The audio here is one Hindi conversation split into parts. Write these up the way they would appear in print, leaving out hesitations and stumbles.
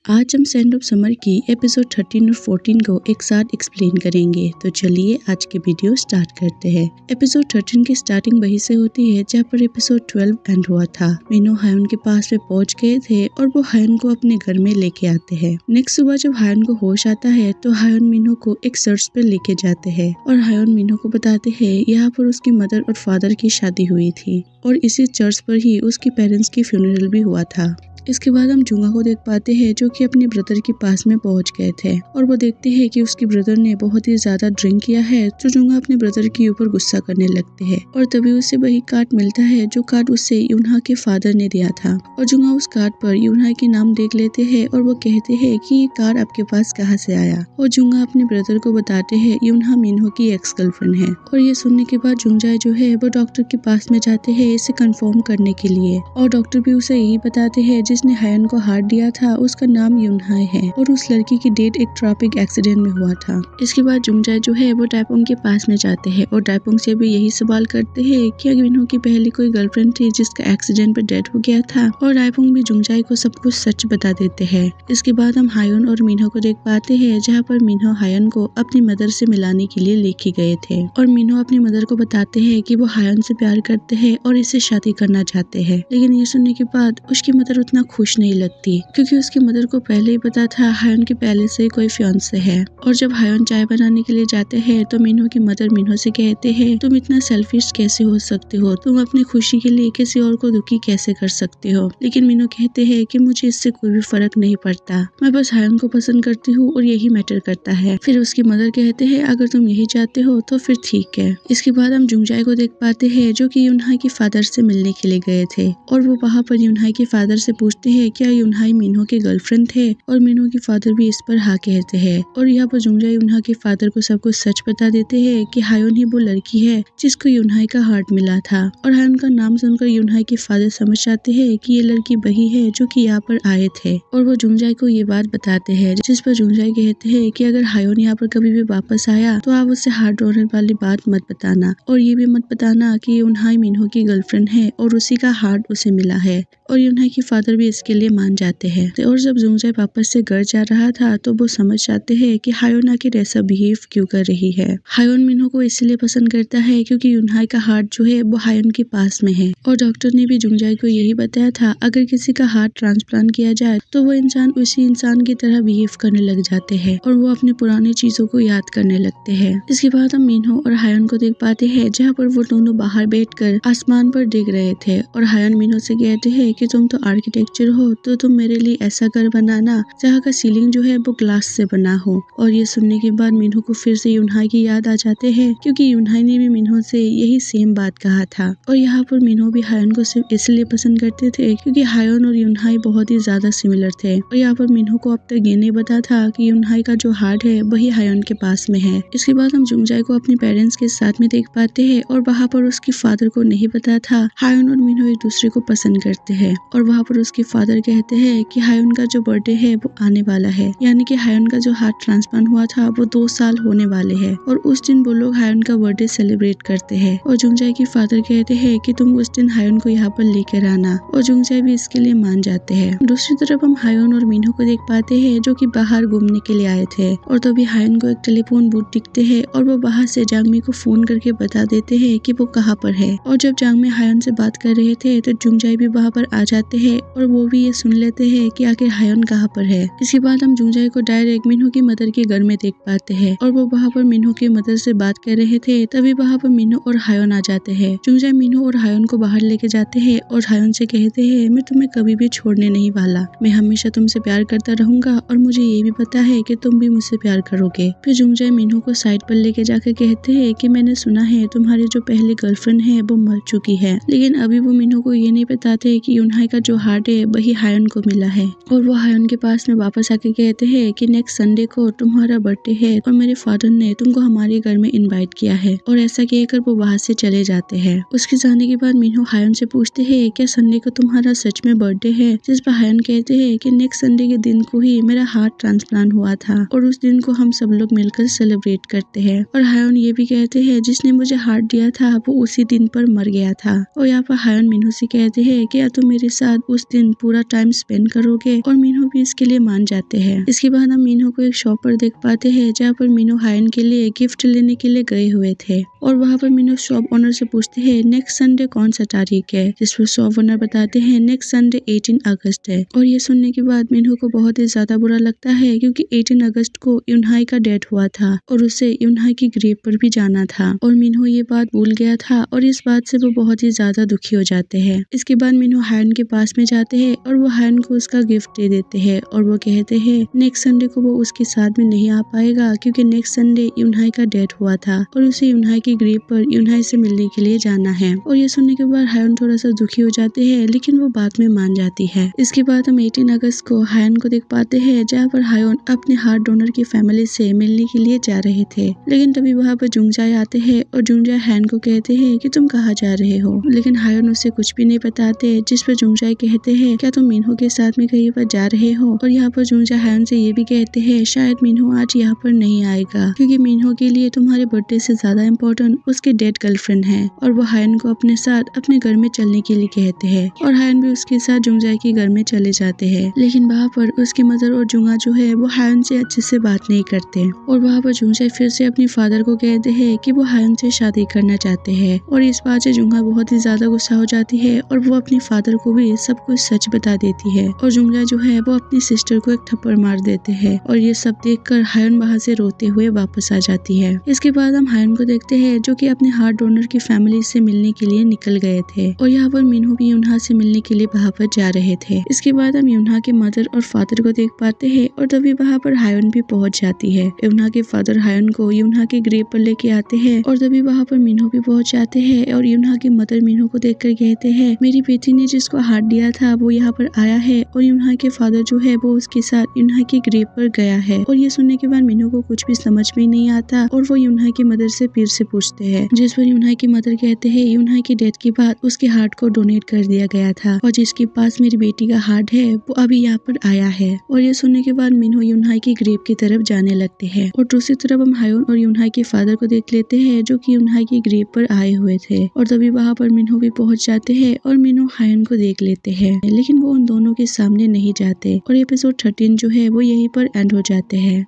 आज हम सेंड ऑफ समर की एपिसोड 13 और 14 को एक साथ एक्सप्लेन करेंगे। तो चलिए आज की वीडियो स्टार्ट करते हैं। एपिसोड 13 की स्टार्टिंग वहीं से होती है जहाँ पर एपिसोड 12 एंड हुआ था। मीनू हायन के पास में पहुंच गए थे और वो हायन को अपने घर में लेके आते हैं। नेक्स्ट सुबह जब हायन को होश आता है तो हायन मीनू को एक चर्च पे लेके जाते हैं और हायन मीनू को बताते हैं यहाँ पर उसकी मदर और फादर की शादी हुई थी और इसी चर्च पर ही उसके पेरेंट्स की फ्यूनरल भी हुआ था। इसके बाद हम जुंगा को देख पाते हैं जो कि अपने ब्रदर के पास में पहुंच गए थे और वो देखते हैं कि उसके ब्रदर ने बहुत ही ज्यादा ड्रिंक किया है। तो जुंगा अपने ब्रदर के ऊपर गुस्सा करने लगते हैं और तभी उसे वही कार्ड मिलता है जो कार्ड उससे यूनहा के फादर ने दिया था और जुंगा उस कार्ड पर यूनहा के नाम देख लेते हैं और वो कहते हैं कि ये कार्ड आपके पास कहाँ से आया। और जुंगा अपने ब्रदर को बताते हैं यूनहा मिन्हो की एक्स गर्लफ्रेंड है। और ये सुनने के बाद जुंगजाय जो है वो डॉक्टर के पास में जाते हैं इसे कंफर्म करने के लिए और डॉक्टर भी उसे यही बताते हैं जिसने हायन को हार्ट दिया था उसका नाम यूनहाई है और उस लड़की की डेथ एक ट्रैफिक एक्सीडेंट में हुआ था। इसके बाद जुंगजाय जो है वो डायपोंग के पास में जाते हैं और डायपोंग से भी यही सवाल करते हैं कि मिन्हो की पहले कोई गर्लफ्रेंड थी जिसका एक्सीडेंट पे डेथ हो गया था और डायपोंग भी जुंगजाय को सब कुछ सच बता देते हैं। इसके बाद हम हायन और मिन्हो को देख पाते हैं जहाँ पर मिन्हो हायन को अपनी मदर से मिलाने के लिए लेके गए थे और मिन्हो अपनी मदर को बताते हैं कि वो हायन से प्यार करते हैं और इससे शादी करना चाहते हैं। लेकिन ये सुनने के बाद उसकी मदर उतना खुश नहीं लगती क्योंकि उसकी मदर को पहले ही पता था हायन के पहले से कोई फियांसे है। और जब हायन चाय बनाने के लिए जाते हैं तो मिन्हो की मदर मिन्हो से कहते हैं तुम इतना सेल्फिश कैसे हो सकते हो, तुम अपनी खुशी के लिए किसी और को दुखी कैसे कर सकते हो। लेकिन मिन्हो कहते हैं कि मुझे इससे कोई भी फर्क नहीं पड़ता, मैं बस हायन को पसंद करती हूँ और यही मैटर करता है। फिर उसकी मदर कहते हैं अगर तुम यही चाहते हो तो फिर ठीक है। इसके बाद हम जुंगजाय को देख पाते हैं जो कि यूनहाई के फादर से मिलने के लिए गए थे और वो वहाँ पर यूनहाई के फादर से पूछते हैं क्या यूनहाई मिन्हो के गर्लफ्रेंड थे और मिन्हो के फादर भी इस पर हाँ कहते हैं। और यहाँ पर जुंगजाय यूनहा के फादर को सब कुछ सच बता देते हैं कि हायन ही वो लड़की है जिसको यूनहाई का हार्ट मिला था। और हायन का नाम सुनकर यूनहाई के फादर समझ जाते हैं कि ये लड़की वही है जो कि यहाँ पर आए थे और वो जुंगजाय को ये बात बताते हैं जिस पर जुंगजाय कहते हैं कि अगर हायन यहाँ पर कभी भी वापस आया तो आप उससे हार्ट डोनर वाली बात मत बताना और ये भी मत बताना कि यूनहाई मिन्हो की गर्लफ्रेंड है और उसी का हार्ट उसे मिला है। और यूनहाई के फादर भी इसके लिए मान जाते हैं। और जब जुंगजाय वापस से घर जा रहा था तो वो समझ जाते हैं कि हायन आखिर ऐसा बिहेव क्यों कर रही है। हायन मिन्हो को इसलिए पसंद करता है क्योंकि यूनहाई का हार्ट जो है वो हायन के पास में है और डॉक्टर ने भी जुंगजाय को यही बताया था अगर किसी का हार्ट ट्रांसप्लांट किया जाए तो वो इंसान उसी इंसान की तरह बिहेव करने लग जाते हैं और वो अपनी पुरानी चीजों को याद करने लगते हैं। इसके बाद हम मिन्हो और हायन को देख पाते हैं जहाँ पर वो दोनों बाहर बैठकर आसमान पर देख रहे थे और हायन मिन्हो से कहते हैं कि तुम तो आर्किटेक्चर हो तो तुम मेरे लिए ऐसा घर बनाना जहाँ का सीलिंग जो है वो ग्लास से बना हो। और ये सुनने के बाद मिन्हो को फिर से यूनहाई की याद आ जाते हैं क्योंकि यूनहाई ने भी मिन्हो से यही सेम बात कहा था। और यहाँ पर मिन्हो भी हायन को सिर्फ इसलिए पसंद करते थे क्योंकि हायन और यूनहाई बहुत ही ज्यादा सिमिलर थे और यहाँ पर मिन्हो को अब तक ये नहीं पता था कि यूनहाई का जो हार्ट है वही हायन के पास में है। इसके बाद हम जुंगजाय को अपने पेरेंट्स के साथ में देख पाते हैं और वहाँ पर उसके फादर को नहीं पता था हायन और मिन्हो एक दूसरे को पसंद करते हैं। और वहाँ पर उसके फादर कहते हैं कि हायन का जो बर्थडे है वो आने वाला है, यानी कि हायन का जो हार्ट ट्रांसप्लांट हुआ था वो 2 साल होने वाले हैं और उस दिन वो लोग हायन का बर्थडे सेलिब्रेट करते हैं। और जुंगजाय के फादर कहते हैं कि तुम उस दिन हायन को यहाँ पर लेकर आना और जुंगजाय भी इसके लिए मान जाते हैं। दूसरी तरफ हम हायन और मिन्हो को देख पाते हैं जो कि बाहर घूमने के लिए आए थे और तभी हायन को एक टेलीफोन बूथ दिखते हैं और वो बाहर से जांगमी को फोन करके बता देते हैं कि वो कहाँ पर है। और जब जांगमी हायन से बात कर रहे थे तो जुंगजाय भी वहाँ पर आ जाते हैं और वो भी ये सुन लेते हैं कि आखिर हायन कहाँ पर है। इसके बाद हम जुंगजाय को डायरेक्ट मिन्हो की मदर के घर में देख पाते हैं और वो वहाँ पर मिन्हो की मदर से बात कर रहे थे तभी वहाँ पर मिन्हो और हायन आ जाते हैं। जुंगजाय मिन्हो और हायन को बाहर लेके जाते हैं और हायन से कहते हैं मैं तुम्हें कभी भी छोड़ने नहीं वाला, मैं हमेशा तुमसे प्यार करता रहूंगा और मुझे ये भी पता है कि तुम भी मुझसे प्यार करोगे। फिर जुंगजाय मिन्हो को साइड पर लेके जाकर कहते हैं कि मैंने सुना है तुम्हारी जो पहली गर्लफ्रेंड है वो मर चुकी है। लेकिन अभी वो मिन्हो को ये नहीं बताते कि यूनहाई का जो हार्ट है वही हायन को मिला है। और वो हायन के पास में वापस आके कहते हैं कि नेक्स्ट संडे को तुम्हारा बर्थडे है और मेरे फादर ने तुमको हमारे घर में इनवाइट किया है। और ऐसा कहकर वो वहाँ से चले जाते हैं। उसके जाने के बाद मिन्हो हायन से पूछते हैं क्या संडे को तुम्हारा सच में बर्थडे है, जिस पर हायन कहते हैं कि नेक्स्ट संडे के दिन को ही मेरा हार्ट ट्रांसप्लांट हुआ था और उस दिन को हम सब लोग मिलकर सेलिब्रेट करते हैं। और हायन ये भी कहते हैं जिसने मुझे हार्ट दिया था वो उसी दिन पर मर गया था। और यहाँ पर हायन मिन्हो से कहते हैं क्या तुम मेरे साथ उस दिन पूरा टाइम स्पेंड करोगे, और मीनू भी इसके लिए मान जाते हैं। इसके बाद हम मीनू को एक शॉप पर देख पाते हैं जहाँ पर मीनू हायन के लिए गिफ्ट लेने के लिए गए हुए थे, और वहाँ पर मीनू शॉप ओनर से पूछते हैं नेक्स्ट संडे कौन सा तारीख है, जिस पर शॉप ओनर बताते हैं नेक्स्ट संडे 18 अगस्त है। और ये सुनने के बाद मीनू को बहुत ही ज्यादा बुरा लगता है, क्योंकि 18 अगस्त को यूनहाई का डेथ हुआ था और उसे यूनहाई की ग्रेव पर भी जाना था, और मीनू ये बात भूल गया था, और इस बात से वो बहुत ही ज्यादा दुखी हो जाते हैं। इसके बाद मीनू हायन के पास में जाते हैं और वो हायन को उसका गिफ्ट दे देते हैं, और वो कहते हैं नेक्स्ट संडे को वो उसके साथ में नहीं आ पाएगा, क्योंकि नेक्स्ट संडे यूनहाई का डेथ हुआ था और उसे यूनहाई की ग्रेव पर यूनहाई से मिलने के लिए जाना है। और ये सुनने के बाद हायन थोड़ा सा दुखी हो जाते हैं, लेकिन वो बाद में मान जाती है। इसके बाद हम 18 अगस्त को हायन को देख पाते हैं जहाँ पर हायन अपने हार्ट डोनर की फैमिली से मिलने के लिए जा रहे थे, लेकिन तभी वहाँ पर जुंगजाई आते हैं और जुंगजाई हायन को कहते हैं कि तुम कहाँ जा रहे हो, लेकिन हायन उसे कुछ भी नहीं बताते, जिस पर जुंगजाई कहते हैं क्या तुम मिन्हो के साथ में कहीं पर जा रहे हो। और यहाँ पर जुंगजाई हायन से ये भी कहते हैं शायद मिन्हो आज यहाँ पर नहीं आएगा, क्योंकि मिन्हो के लिए तुम्हारे बर्थडे से ज्यादा इम्पोर्टेंट उसके डेड गर्लफ्रेंड है। और वो हायन को अपने साथ अपने घर में चलने के लिए कहते हैं, और हायन भी उसके साथ जुंगजाई के घर में चले जाते हैं, लेकिन वहाँ पर उसकी मदर और जुंगा जो है वो हायन से अच्छे से बात नहीं करते। और वहाँ पर जुंगजाई फिर से अपनी फादर को कहते हैं कि वो हायन से शादी करना चाहते हैं, और इस बात से जुंगा बहुत ही ज्यादा गुस्सा हो जाती है और वो अपनी फादर को भी सब कुछ सच बता देती है। और जुंगा जो है वो अपनी सिस्टर को एक थप्पड़ मार देते हैं, और ये सब देखकर हायन वहाँ से रोते हुए वापस आ जाती है। इसके बाद हम हायन को देखते हैं जो कि अपने हार्ट डोनर की फैमिली से मिलने के लिए निकल गए थे, और यहाँ पर मिन्हो भी यूनहा से मिलने के लिए वहाँ पर जा रहे थे। इसके बाद हम यूनहा के मदर और फादर को देख पाते हैं, और तभी वहाँ पर हायन भी पहुँच जाती है। यूनहा के फादर हायन को यूनहा के ग्रेव पर लेके आते हैं, और तभी वहाँ पर मिन्हो भी पहुँच जाते हैं, और यूनहा की मदर मिन्हो को देखकर कहते हैं मेरी बेटी ने जिसको हार्ट दिया था वो यहाँ पर आया है, और यूनहा के फादर जो है वो उसके साथ यूनहा की ग्रेव पर गया है। और ये सुनने के बाद मिन्हो को कुछ भी समझ में नहीं आता, और वो यूनहा की मदर से फिर से पूछते हैं, जिस पर यूनहा की मदर कहते हैं यूनहा की डेथ के बाद उसके हार्ट को डोनेट कर दिया गया था, और जिसके पास मेरी बेटी का हार्ट है वो अभी यहाँ पर आया है। और ये सुनने के बाद मिन्हो यूनहा की ग्रेव की तरफ जाने लगते हैं, और दूसरी तरफ हम हायन और यूनहा के फादर को देख लेते हैं जो कि यूनहा की ग्रेव पर आए हुए थे। और तभी वहाँ पर मिन्हो भी पहुँच जाते हैं, और मिन्हो हायन को देख लेते हैं, लेकिन वो उन दोनों के सामने नहीं जाते, और एपिसोड 13 जो है वो यहीं पर एंड हो जाते हैं।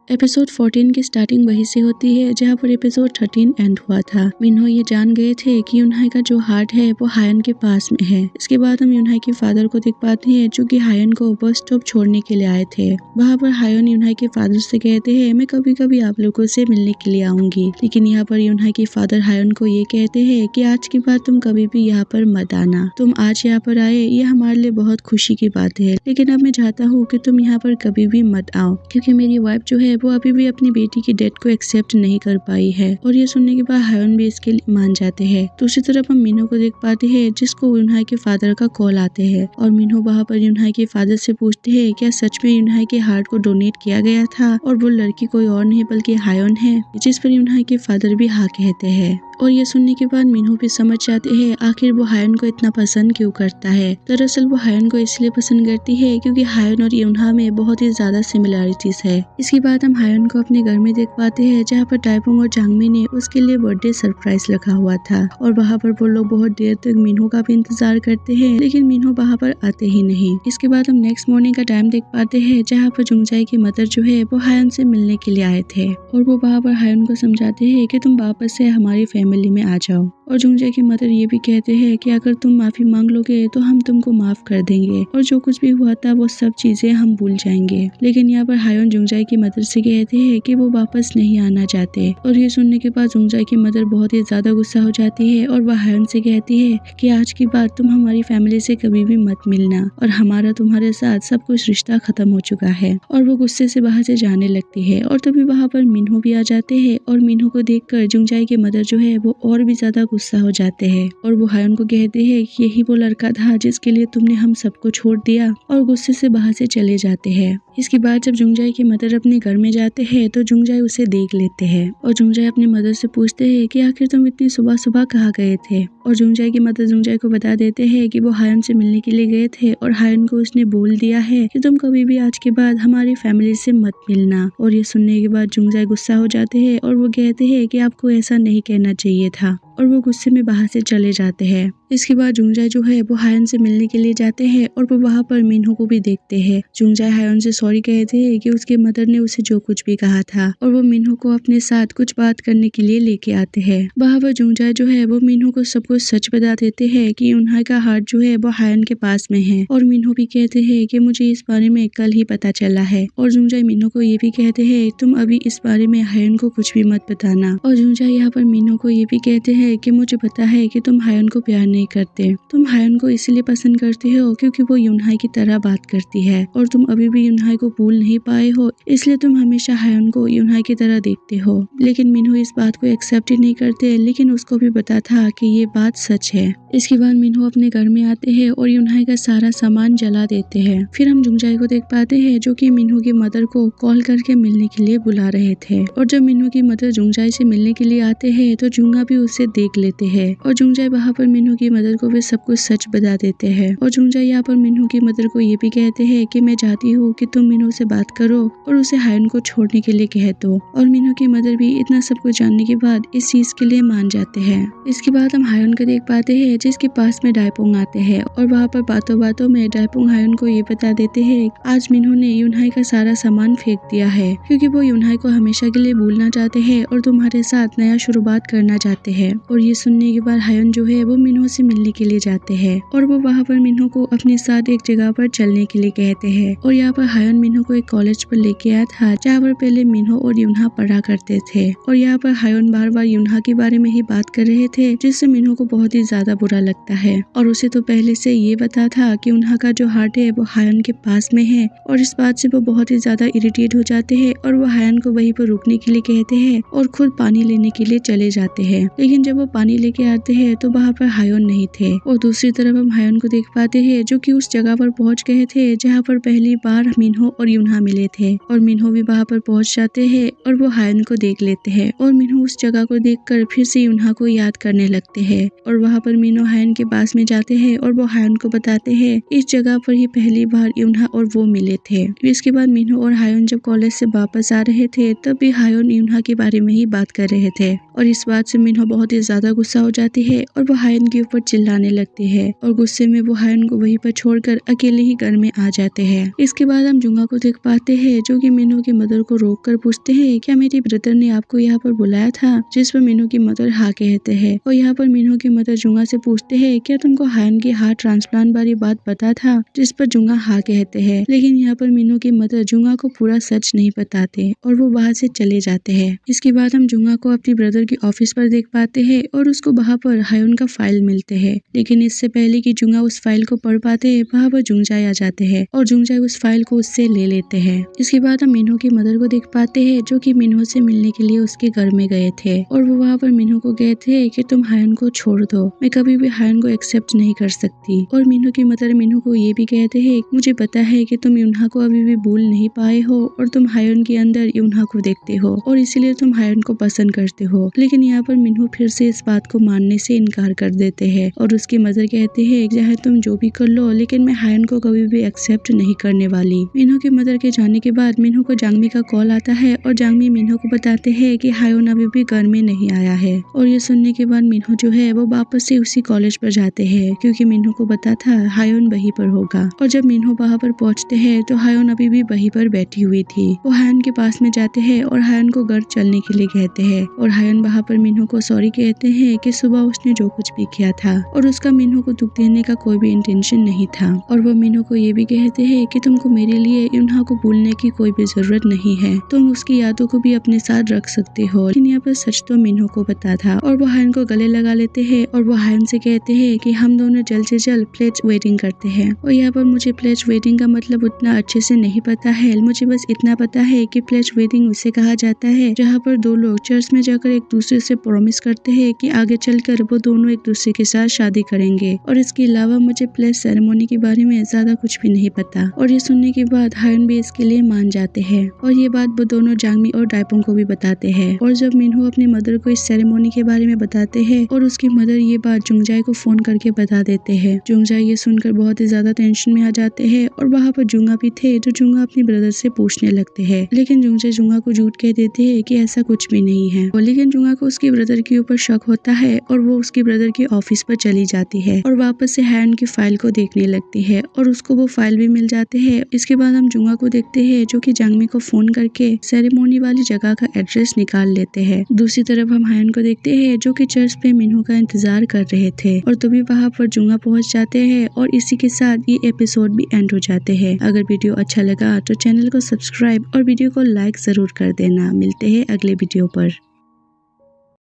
एपिसोड 14 की स्टार्टिंग वहीं से होती है जहाँ पर एपिसोड 13 एंड हुआ था। मिन्हो ये जान गए थे कि यूनहाई का जो हार्ट है वो हायन के पास में है। इसके बाद हम यूनहाई के फादर को देख पाते हैं जो कि हायन को बस स्टॉप छोड़ने के लिए आए थे। वहाँ पर हायन यूनहाई के फादर से कहते हैं मैं कभी कभी आप लोगों से मिलने के लिए आऊंगी, लेकिन यहाँ पर यूनहाई के फादर हायन को ये कहते हैं कि आज के बाद तुम कभी भी यहाँ पर मत आना। तुम आज यहाँ पर आए ये हमारे लिए बहुत खुशी की बात है, लेकिन अब मैं चाहता हूँ कि तुम यहाँ पर कभी भी मत आओ, क्योंकि मेरी वाइफ जो है वो अभी भी अपनी बेटी की डेथ को एक्सेप्ट नहीं कर पाई है। और ये सुनने के बाद हायन भी इसके लिए मान जाते हैं। दूसरी तरफ हम मिन्हो को देख पाते हैं जिसको यूनहाई के फादर का कॉल आते हैं, और मिन्हो वहाँ पर यूनहाई के फादर से पूछते हैं क्या सच में यूनहाई के हार्ट को डोनेट किया गया था और वो लड़की कोई और नहीं बल्कि हायन है, जिस पर यूनहाई के फादर भी हाँ कहते हैं। और ये सुनने के बाद मिन्हो भी समझ जाते हैं आखिर वो हायन को इतना पसंद क्यों करता है। दरअसल वो हायन को इसलिए पसंद करती है क्योंकि हायन और यूनहा में बहुत ही ज्यादा सिमिलरिटीज है। इसके बाद हम हायन को अपने घर में देख पाते हैं जहाँ पर टाइपोंग और जांगमी ने उसके लिए बर्थडे सरप्राइज रखा हुआ था, और वहाँ पर वो लोग बहुत देर तक मिन्हो का भी इंतजार करते हैं, लेकिन मिन्हो वहाँ पर आते ही नहीं। इसके बाद हम नेक्स्ट मॉर्निंग का टाइम देख पाते हैं जहाँ पर जुंगजाई की मदर जो है वो हायन से मिलने के लिए आए थे, और वो वहाँ पर हायन को समझाते हैं कि तुम वापस से हमारी फैमिली में आ जाओ। और जुंगजाई की मदर ये भी कहते हैं कि अगर तुम माफी मांग लोगे तो हम तुमको माफ कर देंगे, और जो कुछ भी हुआ था वो सब चीजें हम भूल जाएंगे। लेकिन यहाँ पर हायन जुंगजाई की मदर से कहते हैं कि वो वापस नहीं आना चाहते, और ये सुनने के बाद जुंगजाई की मदर बहुत ही ज्यादा गुस्सा हो जाती है, और वह हायन से कहती है कि आज की बात तुम हमारी फैमिली से कभी भी मत मिलना, और हमारा तुम्हारे साथ सब कुछ रिश्ता खत्म हो चुका है। और वो गुस्से से वहाँ से जाने लगती है, और तभी वहाँ पर मिन्हो भी आ जाते हैं, और मिन्हो को देखकर जुंगजाई के मदर जो है वो और भी ज्यादा गुस्सा हो जाते हैं, और वो हायन को कहते हैं कि यही वो लड़का था जिसके लिए तुमने हम सबको छोड़ दिया, और गुस्से से वहाँ से चले जाते हैं। इसके बाद जब जुंगजाई की मदर अपने घर में जाते हैं तो जुंगजाई उसे देख लेते हैं, और जुंगजाई अपनी मदर से पूछते हैं कि आखिर तुम इतनी सुबह सुबह कहाँ गए थे। और जुंगजाई की मदर जुंगजाई को बता देते हैं कि वो हायन से मिलने के लिए गए थे, और हायन को उसने बोल दिया है कि तुम कभी भी आज के बाद हमारी फैमिली से मत मिलना। और ये सुनने के बाद जुंगजाई गुस्सा हो जाते हैं, और वो कहते हैं कि आपको ऐसा नहीं कहना चाहिए था। और वो गुस्से में बाहर से चले जाते हैं। इसके बाद जुंगजाई जो है वो हायन से मिलने के लिए जाते हैं और वो वहाँ पर मिन्हो को भी देखते हैं। जुंगजाई हायन से सॉरी कहते हैं कि उसके मदर ने उसे जो कुछ भी कहा था और वो मिन्हो को अपने साथ कुछ बात करने के लिए लेके आते हैं। वहाँ पर जुंगजाई जो है वो मिन्हो को सब कुछ सच बता देते हैं कि उन्हें का हार्ट जो है वो हायन के पास में है और मिन्हो भी कहते हैं कि मुझे इस बारे में कल ही पता चला है। और जुंगजाई मिन्हो को ये भी कहते हैं तुम अभी इस बारे में हायन को कुछ भी मत बताना। और जुंगजाई यहाँ पर मिन्हो को ये भी कहते हैं कि मुझे पता है कि तुम हायन को प्यार नहीं करते, तुम हायन को इसलिए पसंद करते हो क्योंकि वो यूनहाई की तरह बात करती है और तुम अभी भी यूनहाई को भूल नहीं पाए हो, इसलिए तुम हमेशा हायन को यूनहाई की तरह देखते हो। लेकिन मिन्हो इस बात को एक्सेप्ट ही नहीं करते, लेकिन उसको भी पता था कि ये बात सच है। इसके बाद मिन्हो अपने घर में आते हैं और यूनहाई का सारा सामान जला देते हैं। फिर हम जुंगजाई को देख पाते हैं जो कि मिन्हो की मदर को कॉल करके मिलने के लिए बुला रहे थे और जब मिन्हो की मदर जुंगजाई से मिलने के लिए आते हैं तो जुंगा भी उसे देख लेते हैं और जुंगजाई वहाँ पर मिन्हो की मदर को वे सब कुछ सच बता देते हैं। और जुंगजाई यहाँ पर मिन्हो की मदर को ये भी कहते हैं कि मैं चाहती हूँ कि तुम मिन्हो से बात करो और उसे हायन को छोड़ने के लिए कह दो। और मिन्हो की मदर भी इतना सब कुछ जानने के बाद इस चीज के लिए मान जाते हैं। इसके बाद हम हायन को देख पाते हैं जिसके पास में डायपोंग आते हैं और वहाँ पर बातों बातों में डायपोंग हायन को ये बता देते हैं आज मिन्हो ने यूनहाई का सारा सामान फेंक दिया है क्योंकि वो यूनहाई को हमेशा के लिए भूलना चाहते हैं और तुम्हारे साथ नया शुरुआत करना चाहते हैं। और ये सुनने के बाद हायन जो है वो मिन्हो से मिलने के लिए जाते हैं और वो वहाँ पर मिन्हो को अपने साथ एक जगह पर चलने के लिए कहते हैं। और यहाँ पर हायन मिन्हो को एक कॉलेज पर लेके आया था जहाँ पर पहले मिन्हो और यूनहा पढ़ा करते थे और यहाँ पर हायन बार बार यूनहा के बारे में ही बात कर रहे थे जिससे मिन्हो को बहुत ही ज्यादा बुरा लगता है। और उसे तो पहले से ये पता था कि यूनहा का जो हार्ट है वो हायन के पास में है और इस बात से वो बहुत ही ज्यादा इरिटेट हो जाते हैं और वो हायन को वहीं पर रुकने के लिए कहते हैं और खुद पानी लेने के लिए चले जाते हैं। लेकिन जब वो पानी लेके आते हैं तो वहाँ पर हायन नहीं थे और दूसरी तरफ हम हायन को देख पाते हैं जो कि उस जगह पर पहुंच गए थे जहाँ पर पहली बार मिन्हो और यूनहा मिले थे और मिन्हो भी वहाँ पर पहुंच जाते हैं और वो हायन को देख लेते हैं और मिन्हो उस जगह को देखकर फिर से यूनहा को याद करने लगते हैं और वहाँ पर मिन्हो हायन के पास में जाते हैं और वो हायन को बताते हैं इस जगह पर ही पहली बार यूनहा और वो मिले थे। इसके बाद मिन्हो और हायन जब कॉलेज से वापस आ रहे थे तब भी हायन यूनहा के बारे में ही बात कर रहे थे और इस बात से मिन्हो बहुत ही ज्यादा गुस्सा हो जाती है और वो हायन के ऊपर चिल्लाने लगती है और गुस्से में वो हायन को वहीं पर छोड़कर अकेले ही घर में आ जाते हैं। इसके बाद हम जुंगा को देख पाते हैं जो कि मिन्हो की मदर को रोक कर पूछते हैं क्या मेरी ब्रदर ने आपको यहाँ पर बुलाया था, जिस पर मिन्हो की मदर हाँ कहते हैं। और यहाँ पर मिन्हो की मदर जुंगा से पूछते हैं क्या तुमको हायन की हार्ट ट्रांसप्लांट वाली बात पता था, जिस पर जुंगा हाँ कहते हैं। लेकिन यहाँ पर मिन्हो की मदर जुंगा को पूरा सच नहीं बताते और वो वहाँ से चले जाते हैं। इसके बाद हम जुंगा को अपनी ब्रदर की ऑफिस पर देख पाते हैं और उसको वहाँ पर हायन का फाइल मिलते हैं। लेकिन इससे पहले कि जुंगा उस फाइल को पढ़ पाते हैं वहाँ पर जुंगजाई आ जाते हैं और जुंगजाई उस फाइल को उससे ले लेते हैं। इसके बाद हम मिन्हो की मदर को देख पाते हैं जो कि मिन्हो से मिलने के लिए उसके घर में गए थे और वो वहाँ पर मिन्हो को गए थे कि तुम हायन को छोड़ दो, मैं कभी भी हायन को एक्सेप्ट नहीं कर सकती। और मिन्हो की मदर मिन्हो को ये भी कहते हैं मुझे पता है कि तुम यूनहा को अभी भी भूल नहीं पाए हो और तुम हायन के अंदर यूनहा को देखते हो और इसीलिए तुम हायन को पसंद करते हो। लेकिन यहाँ पर मिन्हो फिर से इस बात को मानने से इनकार कर देते हैं और उसकी मदर कहते हैं चाहे तुम जो भी कर लो लेकिन मैं हायन को कभी भी एक्सेप्ट नहीं करने वाली। मिन्हो की मदर के जाने के बाद मिन्हो को जांगमी का कॉल आता है और जांगमी मिन्हो को बताते हैं कि हायन अभी भी घर में नहीं आया है। और ये सुनने के बाद मिन्हो जो है वो वापस से उसी कॉलेज पर जाते हैं क्योंकि मिन्हो को पता था हायन वहीं पर होगा। और जब मिन्हो वहाँ पर पहुँचते हैं तो हायन अभी भी वहीं पर बैठी हुई थी। वो हायन के पास में जाते हैं और हायन को घर चलने के लिए कहते हैं और हायन वहाँ पर मिन्हो को सॉरी कहते हैं कि सुबह उसने जो कुछ भी किया था और उसका मिन्हो को दुख देने का कोई भी इंटेंशन नहीं था। और वो मिन्हो को ये भी कहते हैं कि तुमको मेरे लिए यूनहा को भूलने की कोई भी जरूरत नहीं है, तुम उसकी यादों को भी अपने साथ रख सकते हो। लेकिन यहाँ पर सच तो मिन्हो को पता था और वो हायन को गले लगा लेते हैं और वो हायन से कहते हैं कि हम दोनों जल्द से जल्द प्लेज वेडिंग करते हैं। और यहाँ पर मुझे प्लेज वेडिंग का मतलब उतना अच्छे से नहीं पता है, मुझे बस इतना पता है कि प्लेज वेडिंग उसे कहा जाता है जहाँ पर दो लोग चर्च में जाकर एक दूसरे से प्रॉमिस करते हैं कि आगे चलकर वो दोनों एक दूसरे के साथ शादी करेंगे। और इसके अलावा मुझे प्लेज सेरेमोनी के बारे में ज्यादा कुछ भी नहीं पता। और ये सुनने के बाद हायन भी इसके लिए मान जाते हैं और ये बात वो दोनों जांगमी और डायपोंग को भी बताते हैं। और जब मिन्हो अपनी मदर को इस सेरेमोनी के बारे में बताते हैं और उसकी मदर ये बात जुंगजाई को फोन करके बता देते हैं। जुंगजाई ये सुनकर बहुत ही ज्यादा टेंशन में आ जाते हैं और वहाँ पर जुंगा भी थे जो जुंगा अपनी ब्रदर से पूछने लगते हैं। लेकिन जुंगजाई जुंगा को झूठ कह देते हैं कि ऐसा कुछ भी नहीं है। लेकिन जुंगा को उसके ब्रदर के ऊपर शक होता है और वो उसके ब्रदर के ऑफिस पर चली जाती है और वापस से हैन की फाइल को देखने लगती है और उसको वो फाइल भी मिल जाते हैं। इसके बाद हम जुंगा को देखते हैं जो कि जांगमी को फोन करके सेरेमोनी वाली जगह का एड्रेस निकाल लेते हैं। दूसरी तरफ हम हायन को देखते हैं जो कि चर्च पे मिन्हो का इंतजार कर रहे थे और तभी वहाँ पर जुंगा पहुँच जाते हैं और इसी के साथ ये एपिसोड भी एंड हो जाते हैं। अगर वीडियो अच्छा लगा तो चैनल को सब्सक्राइब और वीडियो को लाइक जरूर कर देना। मिलते हैं अगले वीडियो पर।